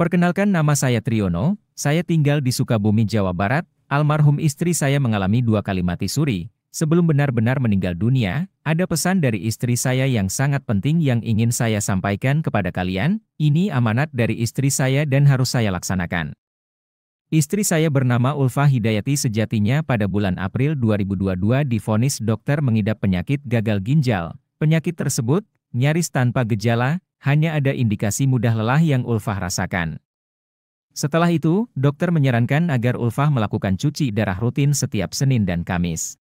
Perkenalkan, nama saya Triyono, saya tinggal di Sukabumi, Jawa Barat. Almarhum istri saya mengalami 2 kali mati suri. Sebelum benar-benar meninggal dunia, ada pesan dari istri saya yang sangat penting yang ingin saya sampaikan kepada kalian. Ini amanat dari istri saya dan harus saya laksanakan. Istri saya bernama Ulfa Hidayati. Sejatinya pada bulan April 2022 divonis dokter mengidap penyakit gagal ginjal. Penyakit tersebut nyaris tanpa gejala, hanya ada indikasi mudah lelah yang Ulfah rasakan. Setelah itu, dokter menyarankan agar Ulfah melakukan cuci darah rutin setiap Senin dan Kamis.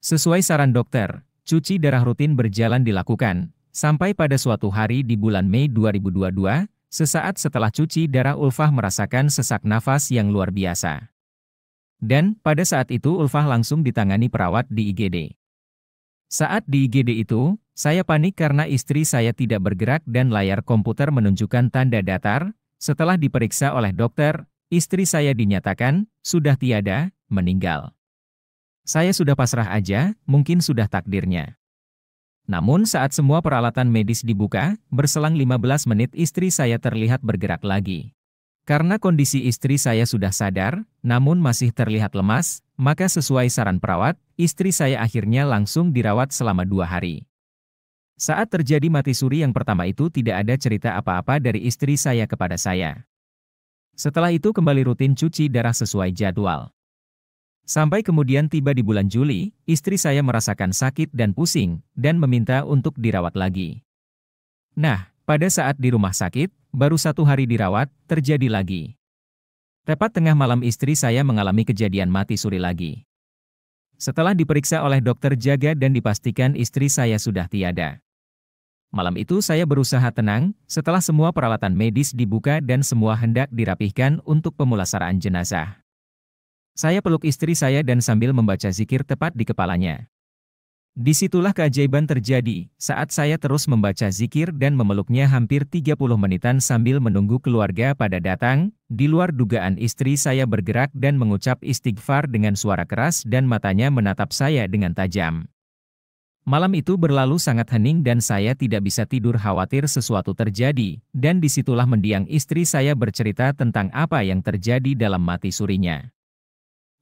Sesuai saran dokter, cuci darah rutin berjalan dilakukan, sampai pada suatu hari di bulan Mei 2022, sesaat setelah cuci darah Ulfah merasakan sesak nafas yang luar biasa. Dan, pada saat itu Ulfah langsung ditangani perawat di IGD. Saat di IGD itu, saya panik karena istri saya tidak bergerak dan layar komputer menunjukkan tanda datar. Setelah diperiksa oleh dokter, istri saya dinyatakan sudah tiada, meninggal. Saya sudah pasrah aja, mungkin sudah takdirnya. Namun saat semua peralatan medis dibuka, berselang 15 menit istri saya terlihat bergerak lagi. Karena kondisi istri saya sudah sadar, namun masih terlihat lemas, maka sesuai saran perawat, istri saya akhirnya langsung dirawat selama 2 hari. Saat terjadi mati suri yang pertama itu tidak ada cerita apa-apa dari istri saya kepada saya. Setelah itu kembali rutin cuci darah sesuai jadwal. Sampai kemudian tiba di bulan Juli, istri saya merasakan sakit dan pusing, dan meminta untuk dirawat lagi. Nah, pada saat di rumah sakit, baru 1 hari dirawat, terjadi lagi. Tepat tengah malam istri saya mengalami kejadian mati suri lagi. Setelah diperiksa oleh dokter jaga dan dipastikan istri saya sudah tiada. Malam itu saya berusaha tenang, setelah semua peralatan medis dibuka dan semua hendak dirapihkan untuk pemulasaraan jenazah. Saya peluk istri saya dan sambil membaca zikir tepat di kepalanya. Disitulah keajaiban terjadi, saat saya terus membaca zikir dan memeluknya hampir 30 menitan sambil menunggu keluarga pada datang, di luar dugaan istri saya bergerak dan mengucap istighfar dengan suara keras dan matanya menatap saya dengan tajam. Malam itu berlalu sangat hening dan saya tidak bisa tidur khawatir sesuatu terjadi, dan disitulah mendiang istri saya bercerita tentang apa yang terjadi dalam mati surinya.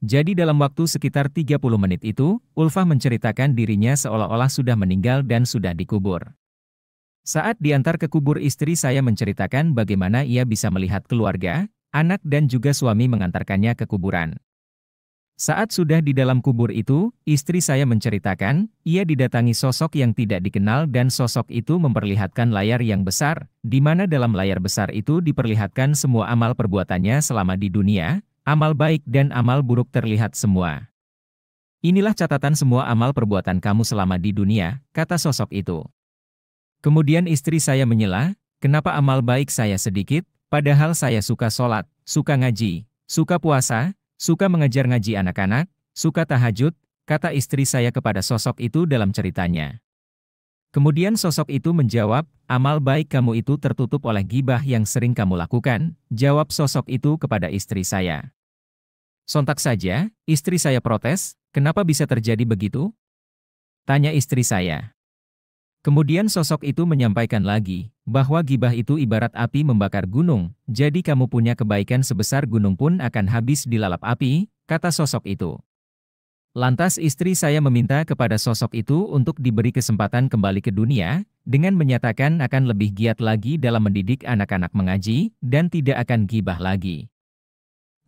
Jadi dalam waktu sekitar 30 menit itu, Ulfah menceritakan dirinya seolah-olah sudah meninggal dan sudah dikubur. Saat diantar ke kubur istri saya menceritakan bagaimana ia bisa melihat keluarga, anak dan juga suami mengantarkannya ke kuburan. Saat sudah di dalam kubur itu, istri saya menceritakan, ia didatangi sosok yang tidak dikenal dan sosok itu memperlihatkan layar yang besar, di mana dalam layar besar itu diperlihatkan semua amal perbuatannya selama di dunia. Amal baik dan amal buruk terlihat semua. Inilah catatan semua amal perbuatan kamu selama di dunia, kata sosok itu. Kemudian istri saya menyela, kenapa amal baik saya sedikit, padahal saya suka sholat, suka ngaji, suka puasa, suka mengajar ngaji anak-anak, suka tahajud, kata istri saya kepada sosok itu dalam ceritanya. Kemudian sosok itu menjawab, amal baik kamu itu tertutup oleh gibah yang sering kamu lakukan, jawab sosok itu kepada istri saya. Sontak saja, istri saya protes, kenapa bisa terjadi begitu? Tanya istri saya. Kemudian sosok itu menyampaikan lagi, bahwa gibah itu ibarat api membakar gunung, jadi kamu punya kebaikan sebesar gunung pun akan habis dilalap api, kata sosok itu. Lantas istri saya meminta kepada sosok itu untuk diberi kesempatan kembali ke dunia, dengan menyatakan akan lebih giat lagi dalam mendidik anak-anak mengaji, dan tidak akan gibah lagi.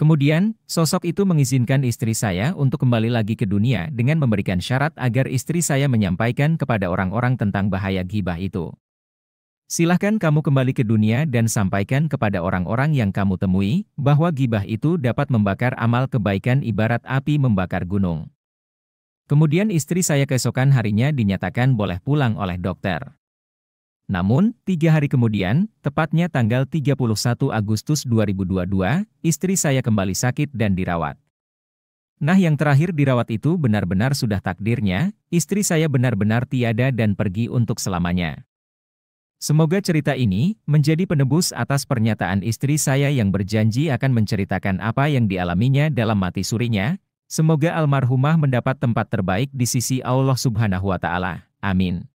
Kemudian, sosok itu mengizinkan istri saya untuk kembali lagi ke dunia dengan memberikan syarat agar istri saya menyampaikan kepada orang-orang tentang bahaya gibah itu. Silahkan kamu kembali ke dunia dan sampaikan kepada orang-orang yang kamu temui, bahwa gibah itu dapat membakar amal kebaikan ibarat api membakar gunung. Kemudian istri saya keesokan harinya dinyatakan boleh pulang oleh dokter. Namun, 3 hari kemudian, tepatnya tanggal 31 Agustus 2022, istri saya kembali sakit dan dirawat. Nah, yang terakhir dirawat itu benar-benar sudah takdirnya, istri saya benar-benar tiada dan pergi untuk selamanya. Semoga cerita ini menjadi penebus atas pernyataan istri saya yang berjanji akan menceritakan apa yang dialaminya dalam mati surinya. Semoga almarhumah mendapat tempat terbaik di sisi Allah Subhanahu wa Ta'ala. Amin.